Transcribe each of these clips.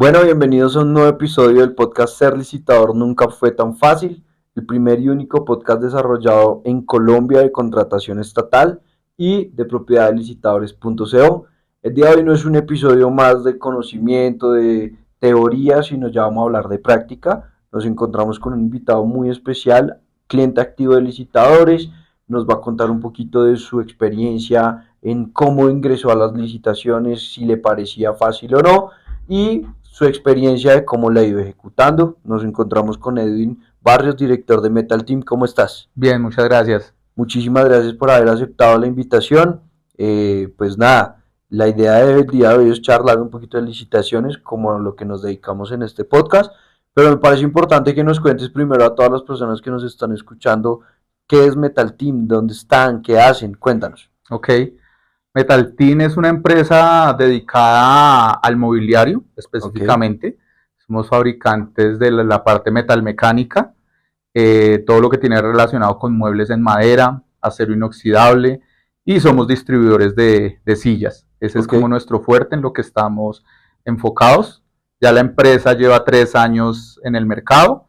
Bueno, bienvenidos a un nuevo episodio del podcast Ser Licitador Nunca Fue Tan Fácil, el primer y único podcast desarrollado en Colombia de contratación estatal y de propiedad de licitadores.co. El día de hoy no es un episodio más de conocimiento, de teoría, sino ya vamos a hablar de práctica. Nos encontramos con un invitado muy especial, cliente activo de licitadores, nos va a contar un poquito de su experiencia en cómo ingresó a las licitaciones, si le parecía fácil o no, y su experiencia de cómo la ha ido ejecutando. Nos encontramos con Edwin Barrios, director de Metal Team. ¿Cómo estás? Bien, muchas gracias. Muchísimas gracias por haber aceptado la invitación. Pues nada, la idea del día de hoy es charlar un poquito de licitaciones, como a lo que nos dedicamos en este podcast, pero me parece importante que nos cuentes primero a todas las personas que nos están escuchando qué es Metal Team, dónde están, qué hacen. Cuéntanos. Ok. Metal Team es una empresa dedicada al mobiliario Ok, específicamente. Somos fabricantes de la parte metalmecánica, todo lo que tiene relacionado con muebles en madera, acero inoxidable y somos distribuidores de sillas. Ese es ok, como nuestro fuerte en lo que estamos enfocados. Ya la empresa lleva 3 años en el mercado.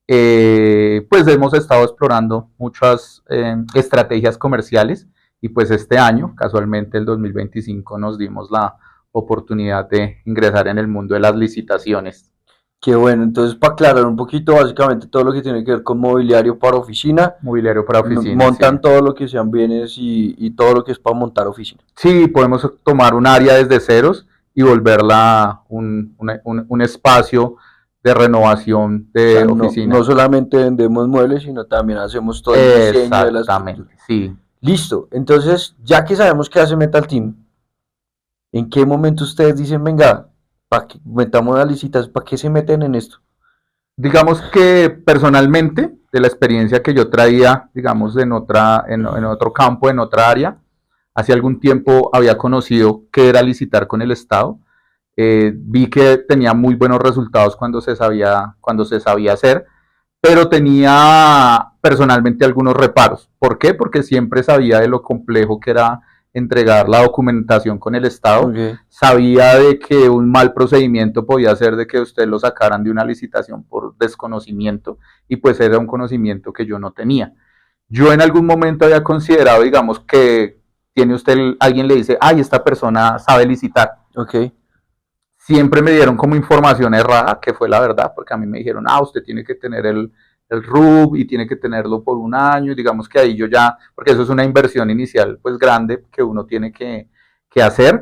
Pues hemos estado explorando muchas estrategias comerciales y pues este año, casualmente el 2025, nos dimos la oportunidad de ingresar en el mundo de las licitaciones. qué bueno. Entonces, para aclarar un poquito, básicamente todo lo que tiene que ver con mobiliario para oficina, Mobiliario para oficinas, sí. montan todo lo que sean bienes y todo lo que es para montar oficina. Sí, podemos tomar un área desde ceros y volverla un espacio de renovación O de sea, no oficina. solamente vendemos muebles, sino también hacemos todo el diseño de la estructura. Exactamente, sí. Listo. Entonces, ya que sabemos qué hace Metal Team, ¿en qué momento ustedes dicen, venga, para que metamos las licitas, para qué se meten en esto? Digamos que personalmente, de la experiencia que yo traía, digamos, en otro campo, en otra área, hace algún tiempo había conocido qué era licitar con el Estado. Vi que tenía muy buenos resultados cuando se sabía hacer, pero tenía personalmente algunos reparos. ¿Por qué? Porque siempre sabía de lo complejo que era entregar la documentación con el Estado, Ok, sabía de que un mal procedimiento podía ser de que usted lo sacaran de una licitación por desconocimiento y pues era un conocimiento que yo no tenía. Yo en algún momento había considerado, digamos, que tiene usted, alguien le dice, ay, esta persona sabe licitar. ok. Siempre me dieron como información errada, que fue la verdad, porque a mí me dijeron, usted tiene que tener el RUB y tiene que tenerlo por un año, y digamos que ahí yo ya, porque eso es una inversión inicial pues grande que uno tiene que hacer. O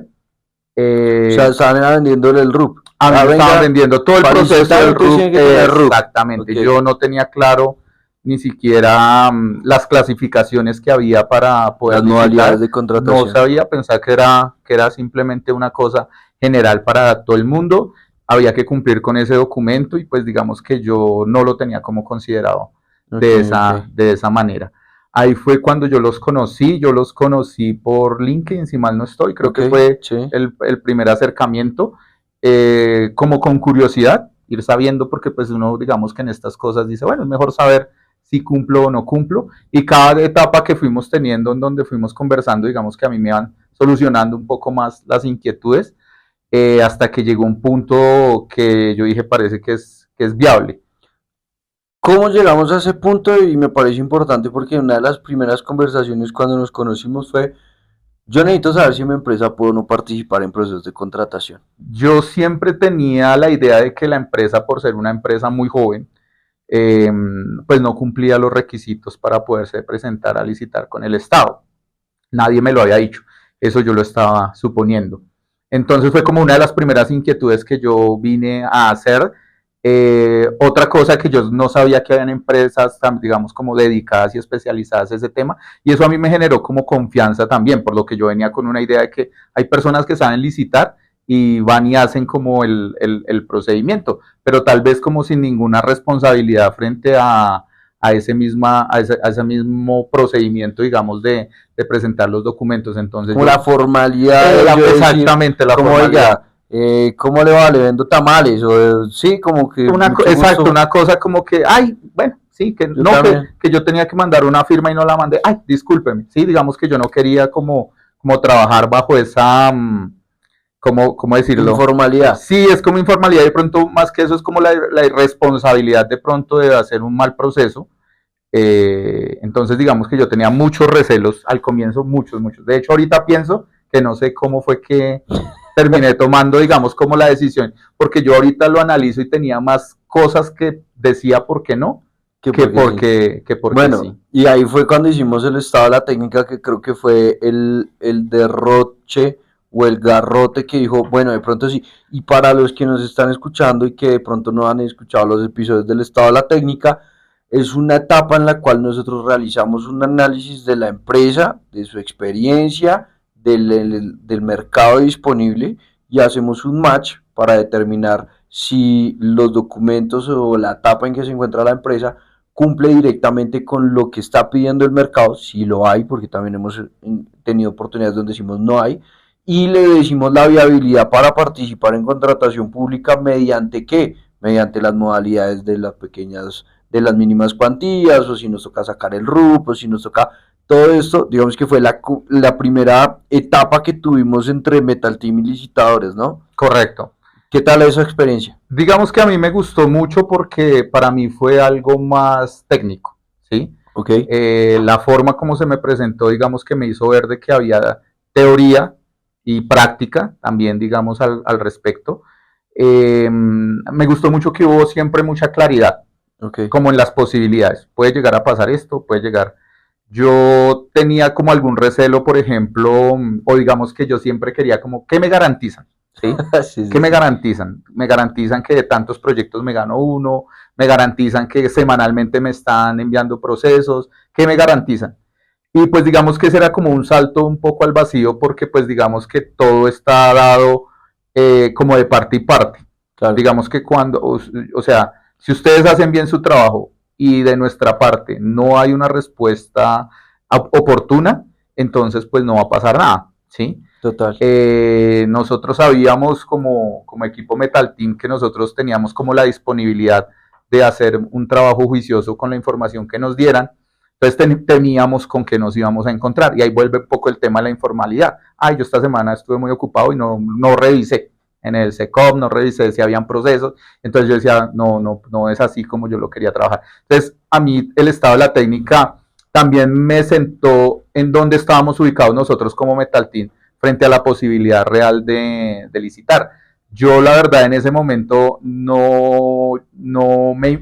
sea, Eh, estaban vendiéndole el RUP. a mí Ah, me estaban venga, vendiendo todo el para proceso licitar del entonces RUB, tienen que tener RUP. Ok, exactamente, yo no tenía claro ni siquiera las clasificaciones que había para las poder modalidades licitar, de no contratación. sabía, pensar que era simplemente una cosa general para todo el mundo, había que cumplir con ese documento y pues digamos que yo no lo tenía como considerado Ok, ok. de esa manera. Ahí fue cuando yo los conocí por LinkedIn, si mal no estoy, creo Ok, que fue sí. el primer acercamiento, como con curiosidad, ir sabiendo, porque pues uno digamos que en estas cosas dice, bueno, es mejor saber si cumplo o no cumplo, y cada etapa que fuimos teniendo en donde fuimos conversando, digamos que a mí me van solucionando un poco más las inquietudes, hasta que llegó un punto que yo dije, parece que es viable. ¿Cómo llegamos a ese punto? Y me parece importante porque una de las primeras conversaciones cuando nos conocimos fue, yo necesito saber si mi empresa puede o no participar en procesos de contratación. Yo siempre tenía la idea de que la empresa, por ser una empresa muy joven, eh, pues no cumplía los requisitos para poderse presentar a licitar con el Estado. Nadie me lo había dicho, eso yo lo estaba suponiendo. Entonces fue como una de las primeras inquietudes que yo vine a hacer. Otra cosa que yo no sabía que habían empresas, digamos, como dedicadas y especializadas a ese tema, y eso a mí me generó como confianza también, por lo que yo venía con una idea de que hay personas que saben licitar y van y hacen como el procedimiento, pero tal vez como sin ninguna responsabilidad frente a ese mismo procedimiento, digamos, de presentar los documentos. Entonces Como la yo, formalidad de yo decir, exactamente la como formalidad. oiga, ¿cómo le va? ¿Le vendo tamales? O sí, como que mucho Exacto, gusto. una cosa como que, ay, bueno, sí, que Yo no, también. que yo tenía que mandar una firma y no la mandé, ay, discúlpeme, sí, digamos que yo no quería como trabajar bajo ¿cómo decirlo? Informalidad. Sí, es como informalidad, de pronto más que eso es como la irresponsabilidad de pronto de hacer un mal proceso. Entonces digamos que yo tenía muchos recelos al comienzo, muchos. De hecho ahorita pienso que no sé cómo fue que terminé tomando, digamos, como la decisión, porque yo ahorita lo analizo y tenía más cosas que decía por qué no, Que que porque sí. porque Bueno, sí. y ahí fue cuando hicimos el estado de la técnica, que creo que fue el derroche o el garrote que dijo, bueno, de pronto sí. Y para los que nos están escuchando y que de pronto no han escuchado los episodios del estado de la técnica, es una etapa en la cual nosotros realizamos un análisis de la empresa, de su experiencia, del mercado disponible, y hacemos un match para determinar si los documentos o la etapa en que se encuentra la empresa cumple directamente con lo que está pidiendo el mercado, si lo hay, porque también hemos tenido oportunidades donde decimos no hay, y le decimos la viabilidad para participar en contratación pública mediante qué, mediante las modalidades de las pequeñas, de las mínimas cuantías, o si nos toca sacar el RUP, o si nos toca todo esto. Digamos que fue la primera etapa que tuvimos entre Metal Team y licitadores, ¿no? Correcto. ¿Qué tal esa experiencia? Digamos que a mí me gustó mucho porque para mí fue algo más técnico, ¿sí? Ok. La forma como se me presentó, digamos que me hizo ver de que había teoría y práctica también, digamos, al respecto. Me gustó mucho que hubo siempre mucha claridad, Ok. como en las posibilidades. Puede llegar a pasar esto, puede llegar. Yo tenía como algún recelo, por ejemplo, o digamos que yo siempre quería como, ¿qué me garantizan? ¿Sí? Sí, ¿Qué sí, me sí. garantizan? Me garantizan que de tantos proyectos me gano uno, me garantizan que semanalmente me están enviando procesos, ¿qué me garantizan? Y pues digamos que ese era como un salto un poco al vacío porque pues digamos que todo está dado como de parte y parte. Claro. Digamos que cuando, o sea, si ustedes hacen bien su trabajo y de nuestra parte no hay una respuesta oportuna, entonces pues no va a pasar nada, ¿sí? Total. Nosotros sabíamos como equipo Metal Team que nosotros teníamos como la disponibilidad de hacer un trabajo juicioso con la información que nos dieran. Entonces teníamos con qué nos íbamos a encontrar. Y ahí vuelve un poco el tema de la informalidad. Ay, yo esta semana estuve muy ocupado y no revisé en el SECOP, no revisé si habían procesos. Entonces yo decía, no es así como yo lo quería trabajar. Entonces a mí el estado de la técnica también me sentó en dónde estábamos ubicados nosotros como Metal Team frente a la posibilidad real de licitar. Yo la verdad en ese momento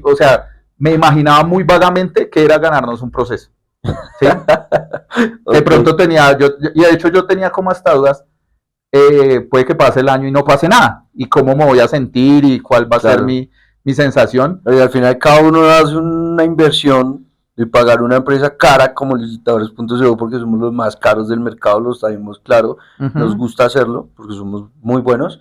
o sea, me imaginaba muy vagamente que era ganarnos un proceso. ¿Sí? De Ok. pronto tenía, y de hecho yo tenía como hasta dudas, puede que pase el año y no pase nada, y cómo me voy a sentir y cuál va a ser Claro. mi sensación. Y al final cada uno hace una inversión de pagar una empresa cara como licitadores.co, porque somos los más caros del mercado, lo sabemos claro, Uh nos -huh. gusta hacerlo porque somos muy buenos,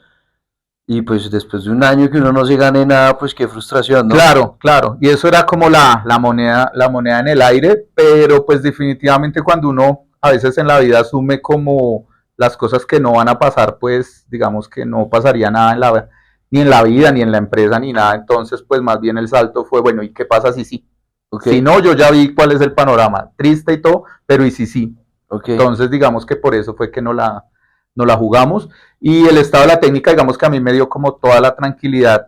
y pues después de un año que uno no se gane nada, pues qué frustración, ¿no? Claro, claro, y eso era como la moneda en el aire, pero pues definitivamente cuando uno a veces en la vida asume como las cosas que no van a pasar, pues digamos que no pasaría nada ni en la vida, ni en la empresa, ni nada, entonces pues más bien el salto fue, bueno, ¿y qué pasa si sí? Ok, Si no, yo ya vi cuál es el panorama, triste y todo, pero ¿y si sí? ok, Entonces digamos que por eso fue que no la jugamos, y el estado de la técnica digamos que a mí me dio como toda la tranquilidad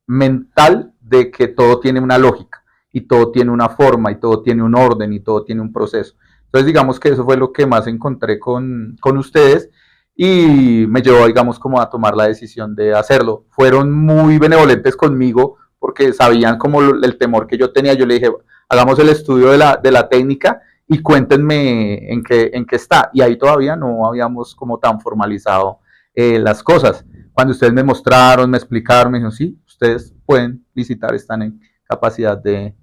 mental de que todo tiene una lógica y todo tiene una forma y todo tiene un orden y todo tiene un proceso. Entonces digamos que eso fue lo que más encontré con ustedes y me llevó digamos como a tomar la decisión de hacerlo. Fueron muy benevolentes conmigo porque sabían como el temor que yo tenía. Yo le dije, hagamos el estudio de la técnica y cuéntenme en qué está. Y ahí todavía no habíamos como tan formalizado las cosas. Cuando ustedes me mostraron, me explicaron, me dijeron, sí, ustedes pueden visitar, están en capacidad de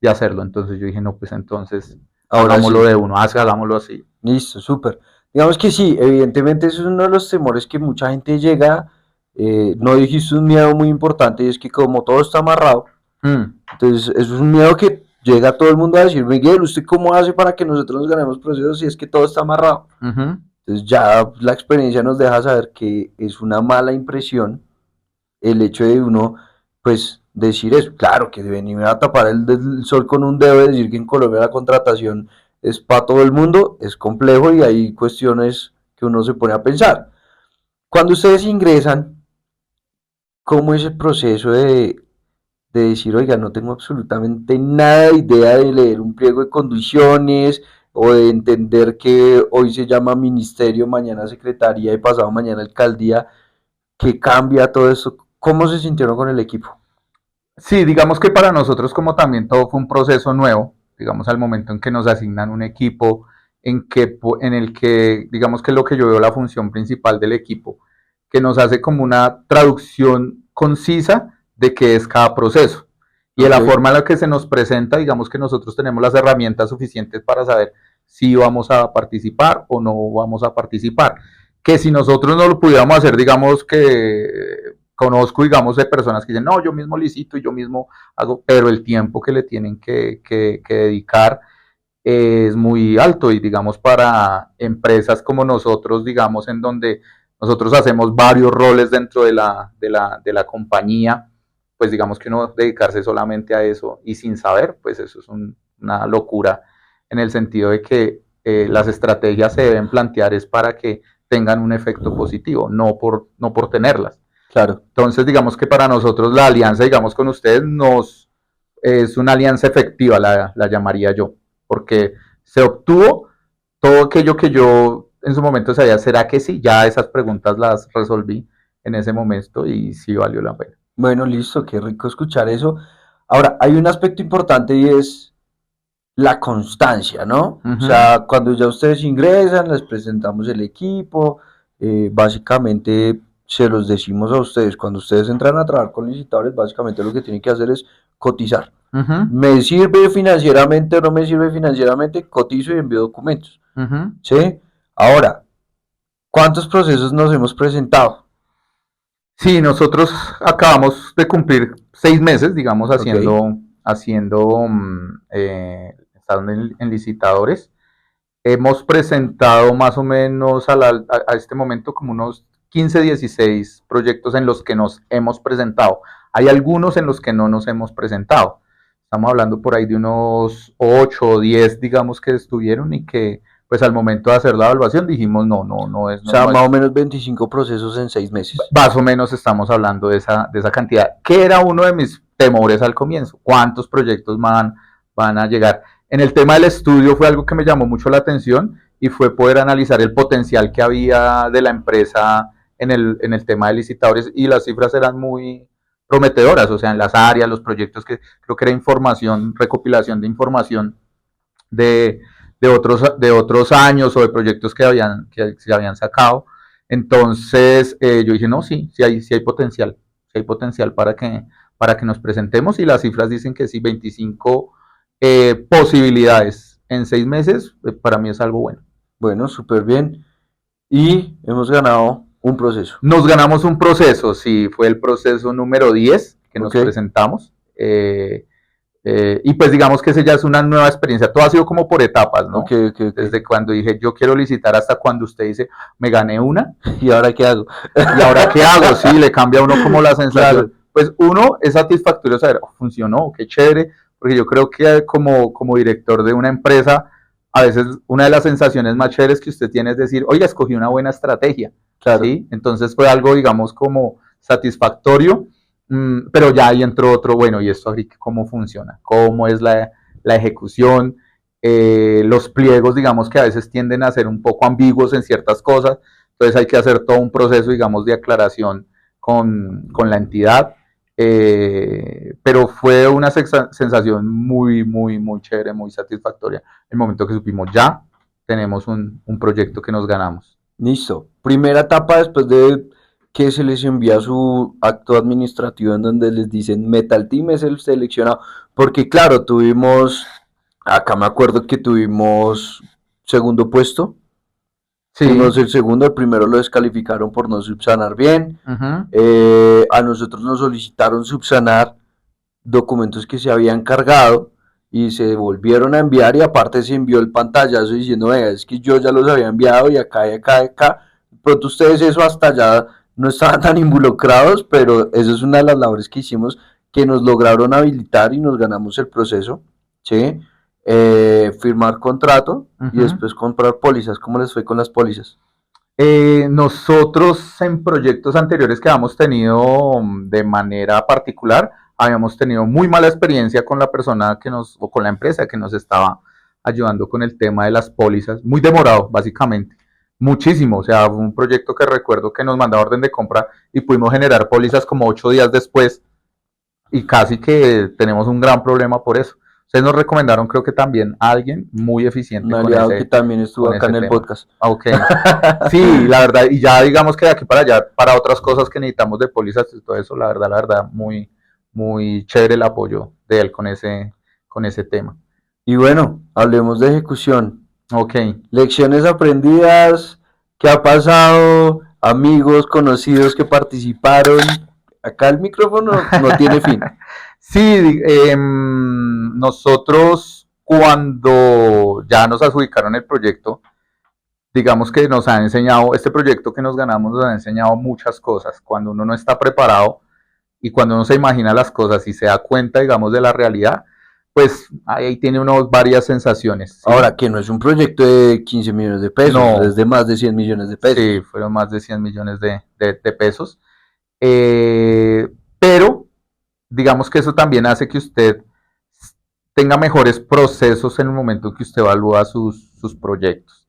hacerlo. Entonces yo dije, no, pues entonces ahora hagámoslo sí, de uno, hagámoslo así. listo, súper. Digamos que sí, evidentemente eso es uno de los temores que mucha gente llega, no dijiste un miedo muy importante, y es que como todo está amarrado, Mm, entonces eso es un miedo que llega todo el mundo a decir, Miguel, ¿usted cómo hace para que nosotros nos ganemos procesos si es que todo está amarrado? uh -huh. Entonces ya la experiencia nos deja saber que es una mala impresión el hecho de uno, pues, decir eso. Claro, que venir a tapar el sol con un dedo y decir que en Colombia la contratación es para todo el mundo, es complejo y hay cuestiones que uno se pone a pensar. Cuando ustedes ingresan, ¿cómo es el proceso de decir, oiga, no tengo absolutamente nada de idea de leer un pliego de condiciones o de entender que hoy se llama ministerio, mañana secretaría y pasado mañana alcaldía, que cambia todo eso? ¿Cómo se sintieron con el equipo? Sí, digamos que para nosotros como también todo fue un proceso nuevo, digamos al momento en que nos asignan un equipo en el que, digamos que lo que yo veo la función principal del equipo, que nos hace como una traducción concisa de qué es cada proceso. Y de Ok, la forma en la que se nos presenta, digamos que nosotros tenemos las herramientas suficientes para saber si vamos a participar o no vamos a participar. Que si nosotros no lo pudiéramos hacer, digamos que conozco, digamos, de personas que dicen, no, yo mismo licito y yo mismo hago, pero el tiempo que le tienen que dedicar es muy alto y digamos para empresas como nosotros, digamos, en donde nosotros hacemos varios roles dentro de la compañía, pues digamos que uno dedicarse solamente a eso y sin saber, pues eso es una locura en el sentido de que las estrategias se deben plantear es para que tengan un efecto positivo, no por tenerlas. claro. Entonces, digamos que para nosotros la alianza, digamos, con ustedes es una alianza efectiva, la llamaría yo, porque se obtuvo todo aquello que yo en su momento sabía, ¿será que sí? Ya esas preguntas las resolví en ese momento y sí valió la pena. Bueno, listo, qué rico escuchar eso. Ahora, hay un aspecto importante y es la constancia, ¿no? O Ujú, sea, cuando ya ustedes ingresan, les presentamos el equipo, básicamente se los decimos a ustedes, cuando ustedes entran a trabajar con licitadores, básicamente lo que tienen que hacer es cotizar. ujú, ¿Me sirve financieramente o no me sirve financieramente? Cotizo y envío documentos, ujú. ¿sí? Ahora, ¿cuántos procesos nos hemos presentado? Sí, nosotros acabamos de cumplir 6 meses, digamos, Ok, estando en licitadores. Hemos presentado más o menos a este momento como unos 15, 16 proyectos en los que nos hemos presentado. Hay algunos en los que no nos hemos presentado. Estamos hablando por ahí de unos 8 o 10, digamos, que estuvieron y que pues al momento de hacer la evaluación dijimos no, no, no es, o no, sea, no más o es, menos 25 procesos en 6 meses. más o menos estamos hablando de esa cantidad, que era uno de mis temores al comienzo. ¿Cuántos proyectos van a llegar? En el tema del estudio fue algo que me llamó mucho la atención y fue poder analizar el potencial que había de la empresa en el tema de licitadores y las cifras eran muy prometedoras, o sea, en las áreas, los proyectos que creo que era información, recopilación de información de, de otros años o de proyectos que se habían sacado. Entonces yo dije, no, sí, sí hay potencial para que nos presentemos y las cifras dicen que sí, 25 posibilidades en 6 meses, para mí es algo bueno. Bueno, súper bien. Y hemos ganado un proceso. Nos ganamos un proceso, sí, fue el proceso número 10 que Ok, nos presentamos. Y pues digamos que ese ya es una nueva experiencia. Todo ha sido como por etapas, ok, ¿no? ok, ok. Desde cuando dije yo quiero licitar hasta cuando usted dice me gané una. ¿Y ahora qué hago? ¿Y ahora qué hago? Sí, le cambia a uno como la Claro, sensación. Pues uno es satisfactorio saber, oh, funcionó, qué chévere, porque yo creo que como director de una empresa, a veces una de las sensaciones más chéveres que usted tiene es decir, oiga, escogí una buena estrategia, claro. ¿sí? Entonces fue algo, digamos, como satisfactorio, pero ya ahí entró otro, bueno, ¿y esto cómo funciona? ¿Cómo es la ejecución? Los pliegos, digamos, que a veces tienden a ser un poco ambiguos en ciertas cosas, entonces hay que hacer todo un proceso, digamos, de aclaración con la entidad. Pero fue una sensación muy, muy, muy chévere, muy satisfactoria. El momento que supimos ya tenemos un proyecto que nos ganamos. Listo. Primera etapa después de que se les envía su acto administrativo en donde les dicen Metal Team es el seleccionado. Porque claro, acá me acuerdo que tuvimos segundo puesto. Sí, Fuimos el segundo, el primero lo descalificaron por no subsanar bien. uh-huh, A nosotros nos solicitaron subsanar documentos que se habían cargado y se volvieron a enviar y aparte se envió el pantallazo diciendo, vea, es que yo ya los había enviado y acá y acá y acá. Pronto ustedes eso hasta allá no estaban tan involucrados, pero eso es una de las labores que hicimos que nos lograron habilitar y nos ganamos el proceso, ¿sí? Firmar contrato y uh-huh. después comprar pólizas. ¿Cómo les fue con las pólizas? Nosotros en proyectos anteriores que habíamos tenido de manera particular, habíamos tenido muy mala experiencia con la persona o con la empresa que nos estaba ayudando con el tema de las pólizas, muy demorado básicamente, muchísimo, o sea, un proyecto que recuerdo que nos mandaba orden de compra y pudimos generar pólizas como 8 días después y casi que tenemos un gran problema por eso. Ustedes nos recomendaron, creo que también a alguien muy eficiente Un aliado que también estuvo con acá ese en el tema. podcast. Ok. Sí, la verdad, y ya digamos que de aquí para allá, para otras cosas que necesitamos de pólizas y todo eso, la verdad, muy, muy chévere el apoyo de él con ese tema. Y bueno, hablemos de ejecución. Ok. Lecciones aprendidas, qué ha pasado, amigos, conocidos que participaron. Acá el micrófono no tiene fin. Sí, nosotros cuando ya nos adjudicaron el proyecto, digamos que nos han enseñado, este proyecto que nos ganamos nos ha enseñado muchas cosas. Cuando uno no está preparado y cuando uno se imagina las cosas y se da cuenta, digamos, de la realidad, pues ahí tiene uno varias sensaciones. ¿Sí? Ahora, que no es un proyecto de 15 millones de pesos, No, es de más de 100 millones de pesos. Sí, fueron más de 100 millones de pesos. Pero digamos que eso también hace que usted tenga mejores procesos en el momento que usted evalúa sus proyectos.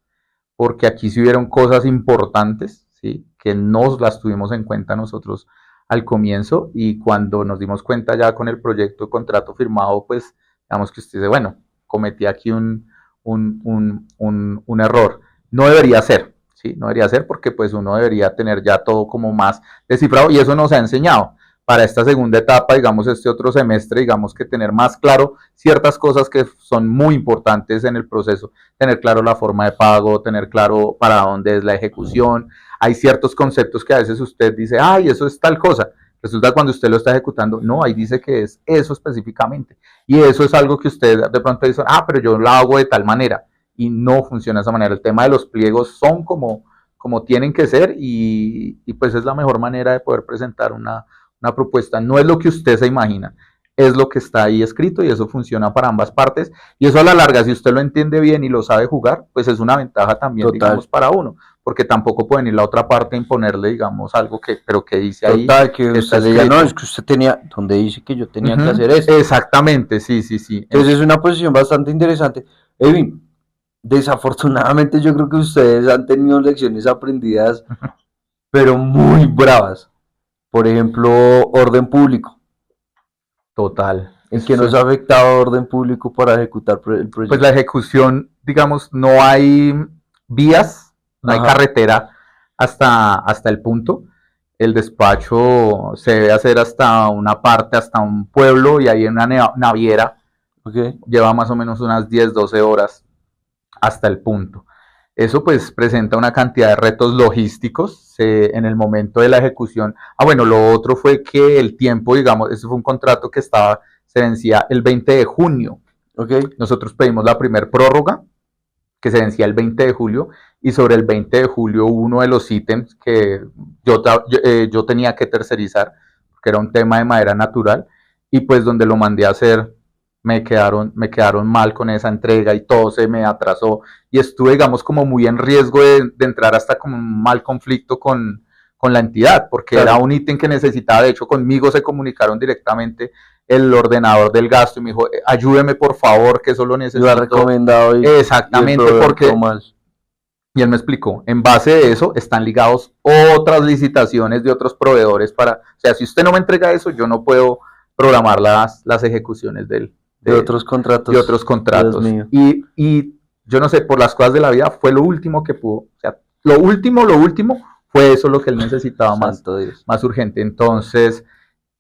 Porque aquí sí hubieron cosas importantes, ¿sí? Que no las tuvimos en cuenta nosotros al comienzo y cuando nos dimos cuenta ya con el proyecto de contrato firmado, pues digamos que usted dice, bueno, cometí aquí un error. No debería ser, ¿sí? No debería ser porque pues uno debería tener ya todo como más descifrado y eso nos ha enseñado para esta segunda etapa, digamos, este otro semestre, digamos que tener más claro ciertas cosas que son muy importantes en el proceso, tener claro la forma de pago, tener claro para dónde es la ejecución. Hay ciertos conceptos que a veces usted dice, ay, eso es tal cosa. Resulta cuando usted lo está ejecutando, no, ahí dice que es eso específicamente. Y eso es algo que usted de pronto dice, ah, pero yo lo hago de tal manera. Y no funciona de esa manera. El tema de los pliegos son como tienen que ser y pues es la mejor manera de poder presentar una propuesta. No es lo que usted se imagina, es lo que está ahí escrito y eso funciona para ambas partes. Y eso a la larga, si usted lo entiende bien y lo sabe jugar, pues es una ventaja también, Total. digamos, para uno. Porque tampoco puede venir la otra parte a imponerle, digamos, algo pero que dice ahí. Total, que usted le diga, no, es que usted tenía, donde dice que yo tenía que hacer eso. Exactamente, sí. Entonces es una posición bastante interesante. Edwin, desafortunadamente yo creo que ustedes han tenido lecciones aprendidas, pero muy bravas. Por ejemplo, orden público. Total. ¿En qué nos ha afectado orden público para ejecutar el proyecto? Pues la ejecución, digamos, no hay vías, no hay carretera hasta el punto. El despacho se debe hacer hasta una parte, hasta un pueblo, y ahí en una naviera lleva más o menos unas 10, 12 horas hasta el punto. Eso pues presenta una cantidad de retos logísticos en el momento de la ejecución. Bueno, lo otro fue que el tiempo, digamos, ese fue un contrato que se vencía el 20 de junio. Nosotros pedimos la primer prórroga, que se vencía el 20 de julio, y sobre el 20 de julio uno de los ítems que yo tenía que tercerizar, porque era un tema de madera natural, y pues donde lo mandé a hacer, me quedaron mal con esa entrega y todo se me atrasó, y estuve, digamos, como muy en riesgo de entrar hasta como un mal conflicto con la entidad, porque claro, era un ítem que necesitaba. De hecho, conmigo se comunicaron directamente el ordenador del gasto y me dijo, ayúdeme por favor, que eso lo necesito. Lo ha recomendado. Exactamente, porque... Y él me explicó, en base de eso están ligados otras licitaciones de otros proveedores o sea, si usted no me entrega eso, yo no puedo programar las ejecuciones de otros contratos. De otros contratos. Y yo no sé, por las cosas de la vida, fue lo último que pudo. O sea, lo último fue eso lo que él necesitaba más urgente. Entonces,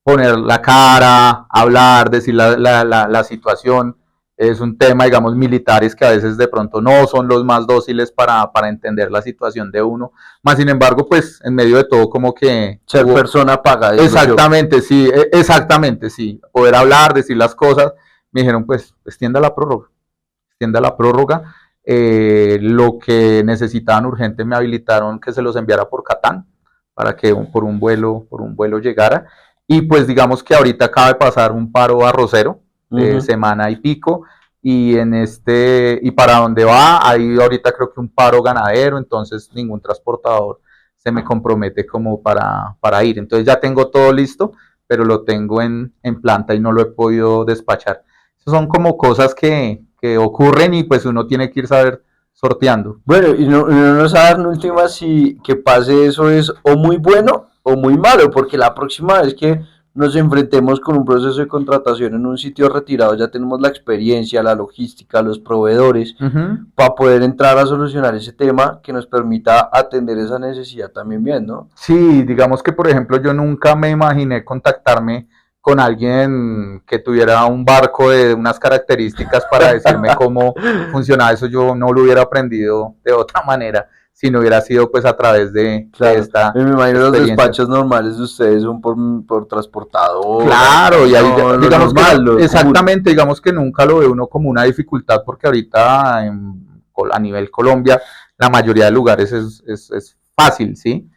poner la cara, hablar, decir la situación. Es un tema, digamos, militares que a veces de pronto no son los más dóciles para entender la situación de uno. Más sin embargo, pues, en medio de todo, como que... Ser persona paga. Exactamente, sí, exactamente, sí. Poder hablar, decir las cosas. Me dijeron, pues, extienda la prórroga. Lo que necesitaban urgente me habilitaron que se los enviara por Catán, para que por un vuelo llegara. Y pues digamos que ahorita acaba de pasar un paro arrocero de semana y pico, y para dónde va, hay ahorita creo que un paro ganadero, entonces ningún transportador se me compromete como para ir. Entonces ya tengo todo listo, pero lo tengo en planta y no lo he podido despachar. Esas son como cosas que ocurren y pues uno tiene que ir saber sorteando. Bueno, y no nos sabe en última si que pase eso es o muy bueno o muy malo, porque la próxima vez que nos enfrentemos con un proceso de contratación en un sitio retirado ya tenemos la experiencia, la logística, los proveedores Uh -huh. para poder entrar a solucionar ese tema que nos permita atender esa necesidad también bien, ¿no? Sí, digamos que por ejemplo yo nunca me imaginé contactarme con alguien que tuviera un barco de unas características para decirme cómo funcionaba eso. Yo no lo hubiera aprendido de otra manera si no hubiera sido pues a través de Claro, esta me imagino los experiencia. despachos normales de ustedes son por transportadora, Claro, y ahí camión, lo digamos que normal, lo común. exactamente, digamos que nunca lo ve uno como una dificultad porque ahorita a nivel Colombia la mayoría de lugares es fácil, ¿sí?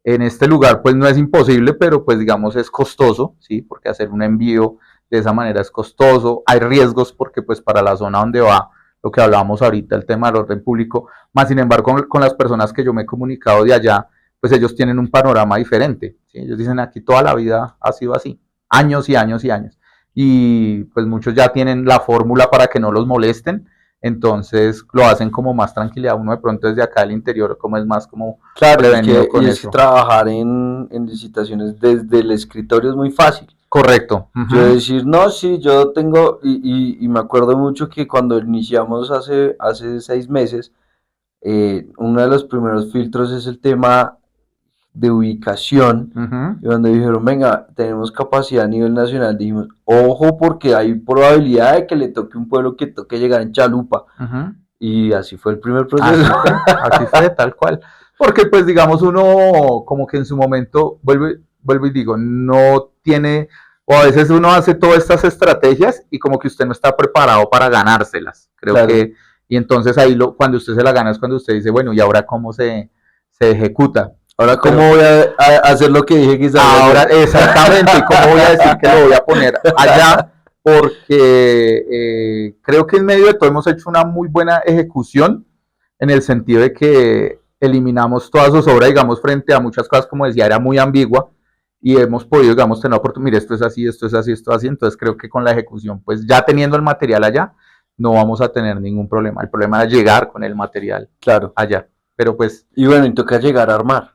En este lugar pues no es imposible, pero pues digamos es costoso, ¿sí? Porque hacer un envío de esa manera es costoso, hay riesgos porque pues para la zona donde va, lo que hablábamos ahorita, el tema del orden público, más sin embargo con las personas que yo me he comunicado de allá, pues ellos tienen un panorama diferente, ¿sí? Ellos dicen aquí toda la vida ha sido así, años y años y años, y pues muchos ya tienen la fórmula para que no los molesten, entonces lo hacen como más tranquilidad, uno de pronto desde acá del interior como es más como Claro, prevenido y con es que eso. trabajar en licitaciones desde el escritorio es muy fácil. Correcto. Uh Yo -huh. decir, no, sí, yo tengo, y me acuerdo mucho que cuando iniciamos hace 6 meses, uno de los primeros filtros es el tema de ubicación. Uh -huh. Y cuando dijeron, venga, tenemos capacidad a nivel nacional, dijimos, ojo, porque hay probabilidad de que le toque un pueblo que toque llegar en chalupa. Uh -huh. Y así fue el primer proceso. así fue, tal cual. Porque pues digamos uno como que en su momento, vuelvo y digo, no tiene, o a veces uno hace todas estas estrategias y como que usted no está preparado para ganárselas. Creo Claro. que, y entonces ahí cuando usted se la gana es cuando usted dice, bueno, ¿y ahora cómo se ejecuta? Ahora, ¿cómo Pero voy a hacer lo que dije que sabía ahora, hacer? exactamente, ¿y cómo voy a decir que lo voy a poner allá? Porque creo que en medio de todo hemos hecho una muy buena ejecución en el sentido de que eliminamos toda zozobra, digamos, frente a muchas cosas, como decía, era muy ambigua y hemos podido, digamos, tener la oportunidad, mire, esto es así, esto es así, esto es así, entonces creo que con la ejecución, pues ya teniendo el material allá, no vamos a tener ningún problema. El problema es llegar con el material Claro. allá, pero pues Y bueno, y toca llegar a armar.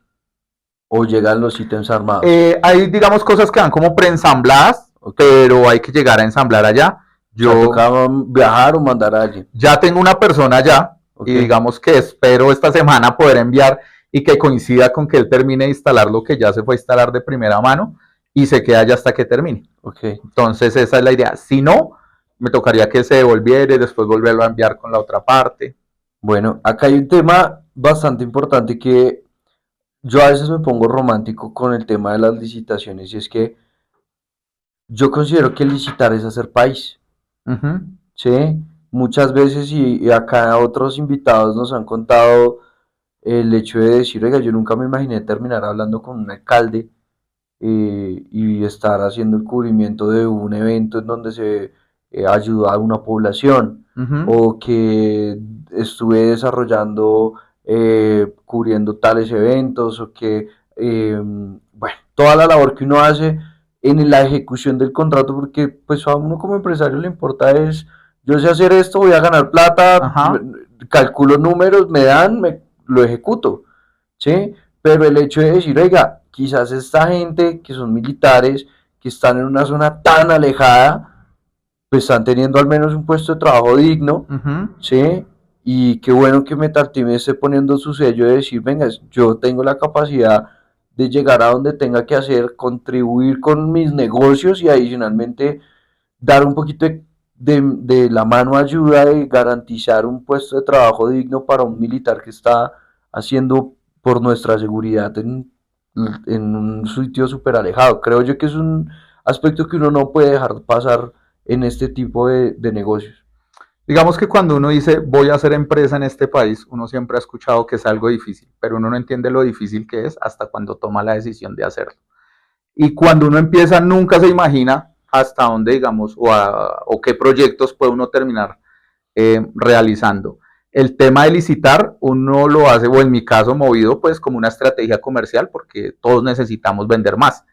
O llegan los ítems armados. hay, digamos, cosas que van como preensambladas, Ok. pero hay que llegar a ensamblar allá. O sea, Yo toca viajar o mandar a alguien. ya tengo una persona allá Ok. y digamos que espero esta semana poder enviar y que coincida con que él termine de instalar lo que ya se fue a instalar de primera mano y se quede allá hasta que termine. Ok. Entonces esa es la idea. Si no, me tocaría que se devolviera y después volverlo a enviar con la otra parte. Bueno, acá hay un tema bastante importante que yo a veces me pongo romántico con el tema de las licitaciones y es que yo considero que licitar es hacer país. Uh -huh. ¿Sí? Muchas veces y acá otros invitados nos han contado el hecho de decir, oiga, yo nunca me imaginé terminar hablando con un alcalde y estar haciendo el cubrimiento de un evento en donde se ayudó a una población Uh -huh. o que estuve desarrollando, cubriendo tales eventos o que, bueno, toda la labor que uno hace en la ejecución del contrato, porque pues a uno como empresario le importa es, yo sé hacer esto, voy a ganar plata, Ajá. calculo números, me dan, lo ejecuto, ¿sí? Pero el hecho de decir, oiga, quizás esta gente que son militares, que están en una zona tan alejada, pues están teniendo al menos un puesto de trabajo digno, Uh -huh. ¿sí? Y qué bueno que Metalteam esté poniendo su sello de decir, venga, yo tengo la capacidad de llegar a donde tenga que hacer, contribuir con mis negocios y adicionalmente dar un poquito de la mano ayuda de garantizar un puesto de trabajo digno para un militar que está haciendo por nuestra seguridad en un sitio súper alejado. Creo yo que es un aspecto que uno no puede dejar pasar en este tipo de negocios. Digamos que cuando uno dice voy a hacer empresa en este país, uno siempre ha escuchado que es algo difícil, pero uno no entiende lo difícil que es hasta cuando toma la decisión de hacerlo. Y cuando uno empieza, nunca se imagina hasta dónde, digamos, o qué proyectos puede uno terminar realizando. El tema de licitar, uno lo hace, o en mi caso, movido pues como una estrategia comercial, porque todos necesitamos vender más.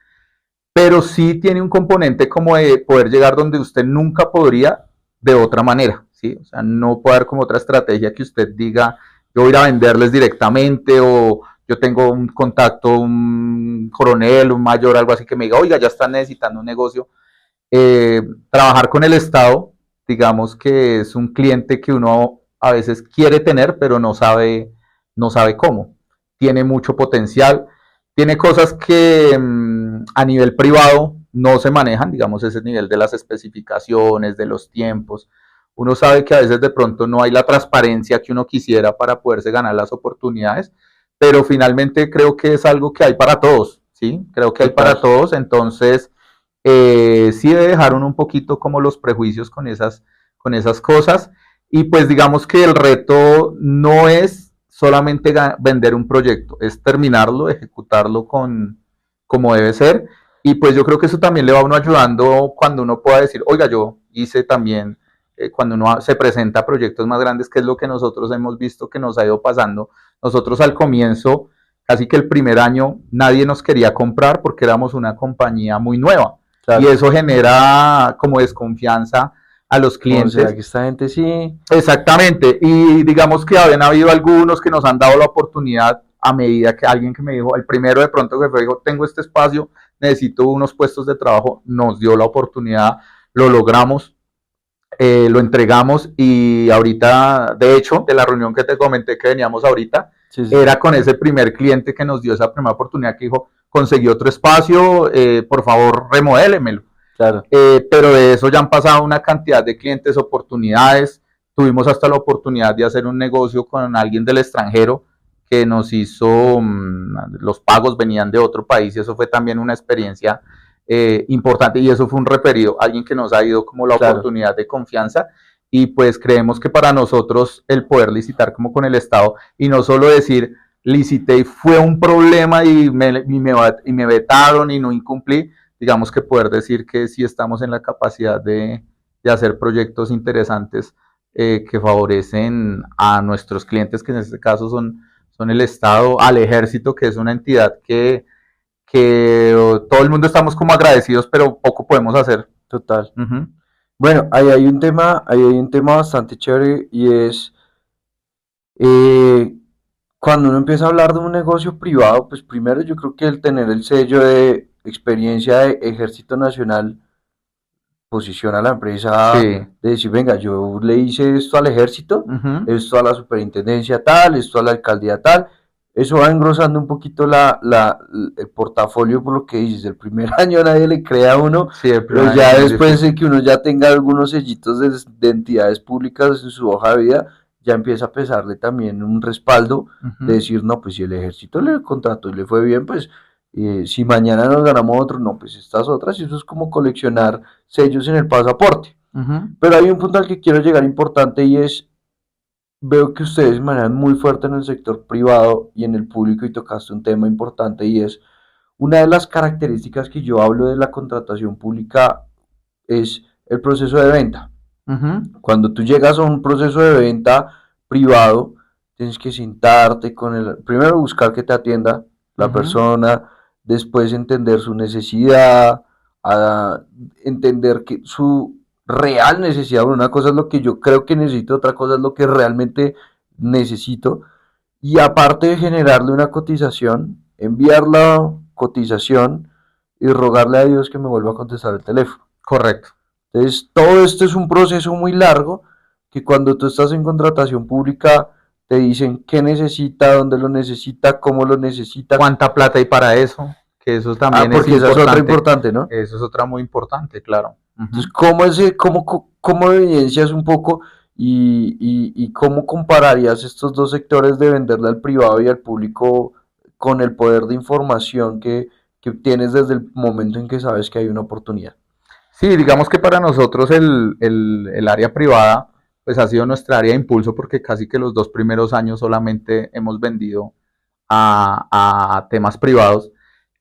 Pero sí tiene un componente como de poder llegar donde usted nunca podría de otra manera, ¿sí? O sea, no puede haber como otra estrategia que usted diga, yo voy a ir a venderles directamente, o yo tengo un contacto, un coronel, un mayor, algo así que me diga, oiga, ya están necesitando un negocio. Trabajar con el Estado, digamos que es un cliente que uno a veces quiere tener, pero no sabe cómo. Tiene mucho potencial, tiene cosas que a nivel privado no se manejan, digamos ese nivel de las especificaciones, de los tiempos. Uno sabe que a veces de pronto no hay la transparencia que uno quisiera para poderse ganar las oportunidades, pero finalmente creo que es algo que hay para todos, ¿sí? Creo que hay para todos, entonces sí dejaron un poquito como los prejuicios con esas cosas, y pues digamos que el reto no es solamente vender un proyecto, es terminarlo, ejecutarlo como debe ser, y pues yo creo que eso también le va a uno ayudando cuando uno pueda decir, oiga, yo hice también, cuando uno se presenta a proyectos más grandes, que es lo que nosotros hemos visto que nos ha ido pasando. Nosotros al comienzo, casi que el primer año, nadie nos quería comprar porque éramos una compañía muy nueva. Claro. Y eso genera como desconfianza a los clientes. ¿Será que esta gente sí? Exactamente, y digamos que habían habido algunos que nos han dado la oportunidad a medida que alguien que me dijo, el primero de pronto que fue, dijo, tengo este espacio, necesito unos puestos de trabajo, nos dio la oportunidad, lo logramos, lo entregamos, y ahorita, de hecho, de la reunión que te comenté que veníamos ahorita, era con ese primer cliente que nos dio esa primera oportunidad, que dijo, conseguí otro espacio, por favor remodélemelo. Claro. Pero de eso ya han pasado una cantidad de clientes, oportunidades. Tuvimos hasta la oportunidad de hacer un negocio con alguien del extranjero que nos hizo, los pagos venían de otro país, y eso fue también una experiencia importante, y eso fue un referido, alguien que nos ha ido como la oportunidad de confianza. Y pues creemos que para nosotros el poder licitar como con el Estado, y no solo decir licité y fue un problema y me vetaron y no incumplí, digamos que poder decir que sí estamos en la capacidad de hacer proyectos interesantes que favorecen a nuestros clientes, que en este caso son el Estado, al Ejército, que es una entidad que todo el mundo estamos como agradecidos, pero poco podemos hacer. Total. Bueno, ahí hay un tema bastante chévere, y es cuando uno empieza a hablar de un negocio privado, pues primero yo creo que el tener el sello de experiencia de Ejército Nacional posiciona a la empresa de decir, venga, yo le hice esto al ejército, esto a la superintendencia tal, esto a la alcaldía tal. Eso va engrosando un poquito el portafolio, por lo que dices. El primer año nadie le cree a uno, pero ya después de que uno ya tenga algunos sellitos de entidades públicas en su hoja de vida, ya empieza a pesarle también un respaldo de decir, no, pues si el ejército le contrató y le fue bien, pues si mañana nos ganamos otro, no, pues estas otras, y eso es como coleccionar sellos en el pasaporte. Pero hay un punto al que quiero llegar importante, y es, veo que ustedes manejan muy fuerte en el sector privado y en el público, y tocaste un tema importante, y es, una de las características que yo hablo de la contratación pública es el proceso de venta. Cuando tú llegas a un proceso de venta privado, tienes que sentarte con el, primero buscar que te atienda la persona, después entender su necesidad, entender que su real necesidad, una cosa es lo que yo creo que necesito, otra cosa es lo que realmente necesito, y aparte de generarle una cotización, enviar la cotización y rogarle a Dios que me vuelva a contestar el teléfono. Correcto. Entonces, todo esto es un proceso muy largo, que cuando tú estás en contratación pública te dicen qué necesita, dónde lo necesita, cómo lo necesita, cuánta plata hay para eso, que eso también porque esa es otra importante, ¿no? Eso es otra muy importante, claro. Entonces, ¿cómo evidencias un poco y cómo compararías estos dos sectores de venderle al privado y al público con el poder de información que obtienes desde el momento en que sabes que hay una oportunidad? Sí, digamos que para nosotros el área privada pues ha sido nuestra área de impulso, porque casi que los 2 primeros años solamente hemos vendido a temas privados.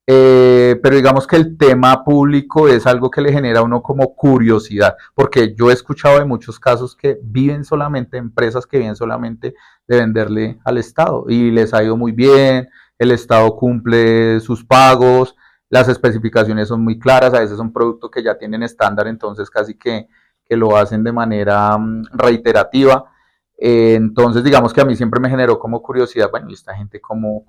Pero digamos que el tema público es algo que le genera a uno como curiosidad, porque yo he escuchado de muchos casos que viven solamente, empresas que viven solamente de venderle al Estado y les ha ido muy bien, el Estado cumple sus pagos, las especificaciones son muy claras, a veces son productos que ya tienen estándar, entonces casi que lo hacen de manera reiterativa. Entonces, digamos que a mí siempre me generó como curiosidad, bueno, ¿y esta gente cómo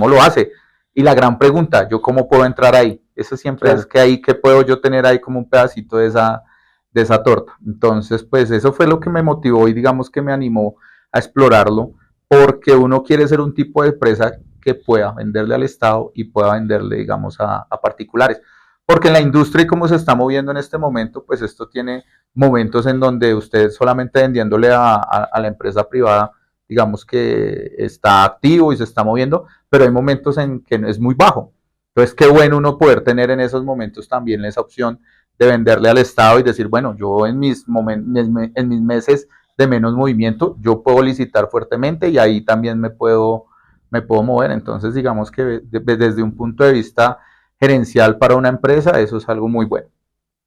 lo hace? Y la gran pregunta, ¿yo cómo puedo entrar ahí? Eso siempre es Claro. que ahí, ¿qué puedo yo tener ahí como un pedacito de esa torta? Entonces, pues eso fue lo que me motivó y digamos que me animó a explorarlo, porque uno quiere ser un tipo de empresa que pueda venderle al Estado y pueda venderle, digamos, a particulares. Porque en la industria y cómo se está moviendo en este momento, pues esto tiene momentos en donde usted solamente vendiéndole a la empresa privada, digamos que está activo y se está moviendo, pero hay momentos en que es muy bajo. Entonces, qué bueno uno poder tener en esos momentos también esa opción de venderle al Estado y decir, bueno, yo en mis meses de menos movimiento, yo puedo licitar fuertemente y ahí también me puedo mover. Entonces, digamos que desde un punto de vista gerencial para una empresa, eso es algo muy bueno.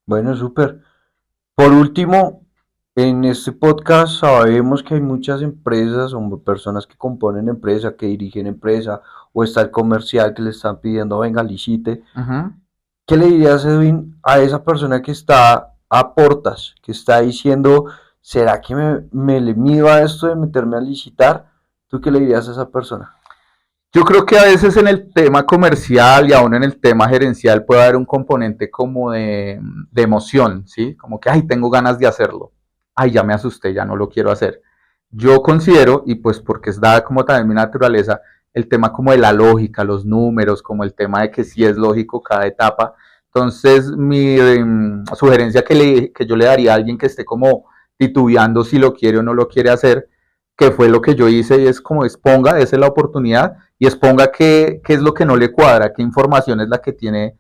Bueno, súper. Por último, en este podcast sabemos que hay muchas empresas o personas que componen empresa, que dirigen empresa, o está el comercial que le están pidiendo, venga, licite. Uh -huh. ¿Qué le dirías, Edwin, a esa persona que está a portas, que está diciendo, ¿será que me le mido a esto de meterme a licitar? ¿Tú qué le dirías a esa persona? Yo creo que a veces en el tema comercial y aún en el tema gerencial puede haber un componente como de emoción, ¿sí? Como que, ay, tengo ganas de hacerlo. Ay, ya me asusté, ya no lo quiero hacer. Yo considero, y pues porque es dada como también mi naturaleza, el tema como de la lógica, los números, como el tema de que sí es lógico cada etapa. Entonces, mi sugerencia que yo le daría a alguien que esté como titubeando si lo quiere o no lo quiere hacer, que fue lo que yo hice, y es como exponga, esa es la oportunidad, y exponga qué es lo que no le cuadra, qué información es la que tiene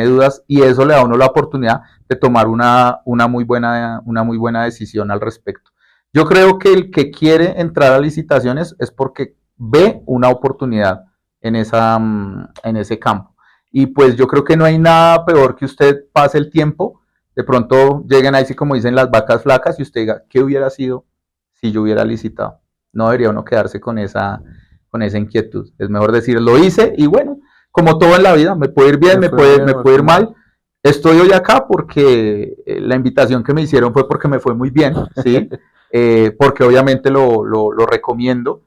dudas, y eso le da a uno la oportunidad de tomar una muy buena decisión al respecto. Yo creo que el que quiere entrar a licitaciones es porque ve una oportunidad en ese campo. Y pues yo creo que no hay nada peor que usted pase el tiempo, de pronto lleguen ahí, sí, como dicen las vacas flacas, y usted diga, ¿qué hubiera sido si yo hubiera licitado? No debería uno quedarse con esa inquietud. Es mejor decir, lo hice y bueno, como todo en la vida, me puede ir bien, ¿Me fue bien me o me puede fue ir mal? mal. Estoy hoy acá porque la invitación que me hicieron fue porque me fue muy bien, ¿sí? Porque obviamente lo recomiendo,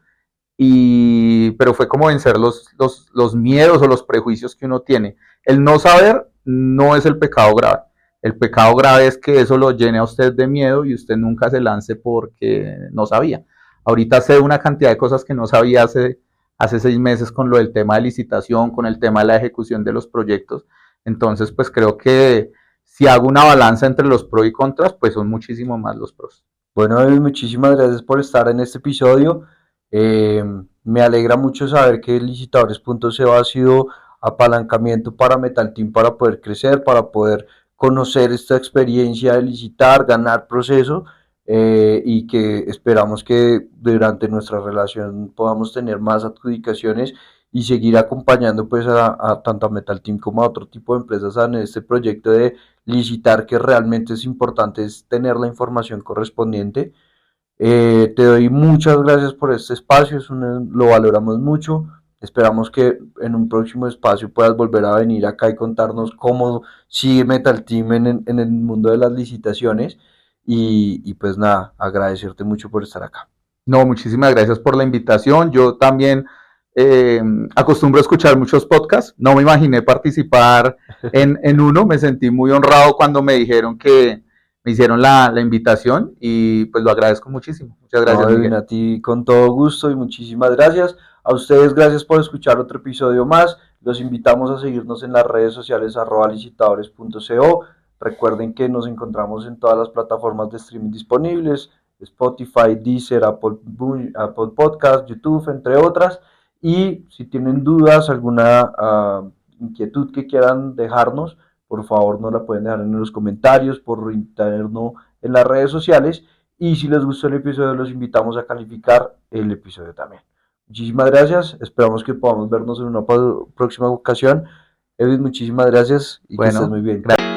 pero fue como vencer los miedos o los prejuicios que uno tiene. El no saber no es el pecado grave. El pecado grave es que eso lo llene a usted de miedo y usted nunca se lance porque no sabía. Ahorita sé una cantidad de cosas que no sabía hace 6 meses con lo del tema de licitación, con el tema de la ejecución de los proyectos. Entonces, pues creo que si hago una balanza entre los pros y contras, pues son muchísimo más los pros. Bueno, David, muchísimas gracias por estar en este episodio. Eh, Me alegra mucho saber que Licitadores.co ha sido apalancamiento para Metal Team para poder crecer, para poder conocer esta experiencia de licitar, ganar proceso y que esperamos que durante nuestra relación podamos tener más adjudicaciones y seguir acompañando pues tanto a Metal Team como a otro tipo de empresas en este proyecto de licitar, que realmente es importante es tener la información correspondiente. Te doy muchas gracias por este espacio, lo valoramos mucho. Esperamos que en un próximo espacio puedas volver a venir acá y contarnos cómo sigue Metal Team en el mundo de las licitaciones. Y pues nada, agradecerte mucho por estar acá. No, muchísimas gracias por la invitación. Yo también eh, acostumbro a escuchar muchos podcasts. No me imaginé participar en uno. Me sentí muy honrado cuando me dijeron que me hicieron la invitación y pues lo agradezco muchísimo. Muchas No, gracias, Edwin, Miguel. a ti con todo gusto y muchísimas gracias. A ustedes, gracias por escuchar otro episodio más. Los invitamos a seguirnos en las redes sociales @licitadores.co. Recuerden que nos encontramos en todas las plataformas de streaming disponibles: Spotify, Deezer, Apple Podcast, YouTube, entre otras. Y si tienen dudas, alguna inquietud que quieran dejarnos, por favor nos la pueden dejar en los comentarios, por interno en las redes sociales. Y si les gustó el episodio, los invitamos a calificar el episodio también. Muchísimas gracias, esperamos que podamos vernos en una próxima ocasión. Edwin, muchísimas gracias y que estés Bueno, muy bien. gracias.